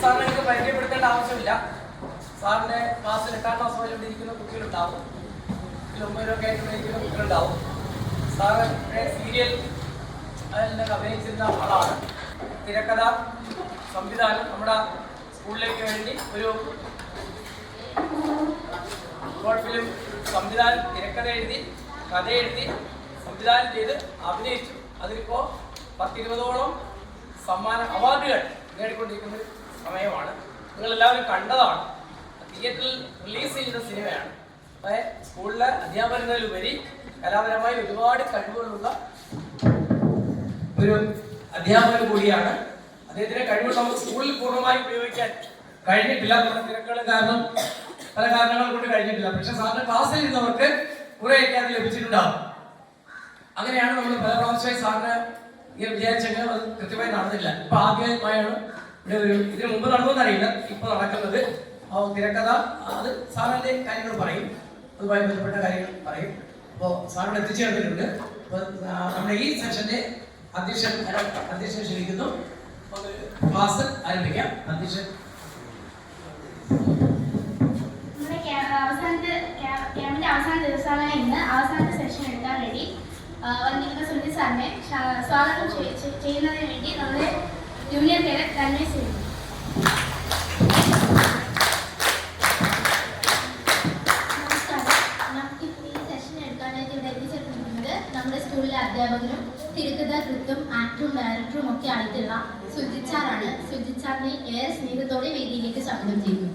സാറിനെ എനിക്ക് പരിചയപ്പെടുത്തേണ്ട ആവശ്യമില്ല. സാറിന്റെ ക്ലാസ്സിൽ 8ാം ക്ലാസ് വരെ ഇവിടെ ഇരിക്കുന്ന കുട്ടികളുണ്ടാവും, 9 ആയിട്ട് ഇരിക്കുന്ന കുട്ടികളുണ്ടാവും. സാറിന്റെ സീരിയൽ അതിൽ അഭിനയിച്ചിരുന്ന ആളാണ്. തിരക്കഥ, സംവിധാനം, നമ്മുടെ സ്കൂളിലേക്ക് വേണ്ടി ഒരു ഷോർട്ട് ഫിലിം സംവിധാനം, തിരക്കഥ എഴുതി, കഥ എഴുതി, സംവിധാനം ചെയ്ത് അഭിനയിച്ചു. അതിലിപ്പോൾ 10-20ഓളം സമ്മാന അവാർഡുകൾ നേടിക്കൊണ്ടിരിക്കുന്ന സമയമാണ്. നിങ്ങളെല്ലാവരും കണ്ടതാണ്. തിയേറ്ററിൽ റിലീസ് ചെയ്യുന്ന സിനിമയാണ്. സ്കൂളിലെ അധ്യാപനങ്ങളിലുപരി കലാപരമായി ഒരുപാട് കഴിവുകളുള്ള ഒരു അധ്യാപകൻ കൂടിയാണ്. അദ്ദേഹത്തിന്റെ കഴിവുകൾ നമുക്ക് സ്കൂളിൽ പൂർണ്ണമായി ഉപയോഗിക്കാൻ കഴിഞ്ഞിട്ടില്ല. നമ്മുടെ തിരക്കുകൾ കാരണം, പല കാരണങ്ങൾ കൊണ്ട് കഴിഞ്ഞിട്ടില്ല. പക്ഷെ സാറിന്റെ ക്ലാസ്സിൽ ഇരുന്നവർക്ക് കുറേയൊക്കെ അത് ലഭിച്ചിട്ടുണ്ടാവും. അങ്ങനെയാണ് നമ്മൾ പല പ്രാവശ്യമായി സാറിന് ഇങ്ങനെ വിചാരിച്ചെങ്കിൽ അത് കൃത്യമായി നടന്നില്ല. ഇപ്പൊ ആദ്യമായാണ് ഇവിടെ ഇതിനു മുമ്പ് നടന്നറിയില്ല, ഇപ്പൊ നടക്കുന്നത്. തിരക്കഥ, അത് സാറിന്റെ കാര്യങ്ങൾ പറയും, അതുമായി ബന്ധപ്പെട്ട കാര്യങ്ങൾ പറയും. അപ്പോൾ സാറിന് എത്തിച്ചേർന്നിട്ടുണ്ട്. അപ്പോൾ നമ്മുടെ ഈ സെഷന്റെ അധ്യക്ഷൻ ക്ഷണിക്കുന്നു. ക്ലാസ് ആരംഭിക്കാം. അധ്യക്ഷൻ അവസാന ദിവസമായ ഇന്ന് അവസാനത്തെ സെഷൻ എടുക്കാൻ വേണ്ടി വന്നിരിക്കുന്ന സുനിൽ സാറിനെ സ്വാഗതം ചെയ്യുന്നതിന് വേണ്ടി നമ്മുടെ ജൂനിയർ കേഡറ്റ് തന്മയ് ചെയ്യുന്നു. നമ്മുടെ സ്കൂളിലെ അധ്യാപകനും തിരക്കഥാ കൃത്തും ആക്ടറും ഡയറക്ടറും ഒക്കെ ആയിട്ടുള്ള സുജിത് സാറാണ്. സുജിത് സാറിനെ ഏറെ സ്നേഹത്തോടെ വേദിയിലേക്ക് സ്വാഗതം ചെയ്യുന്നു.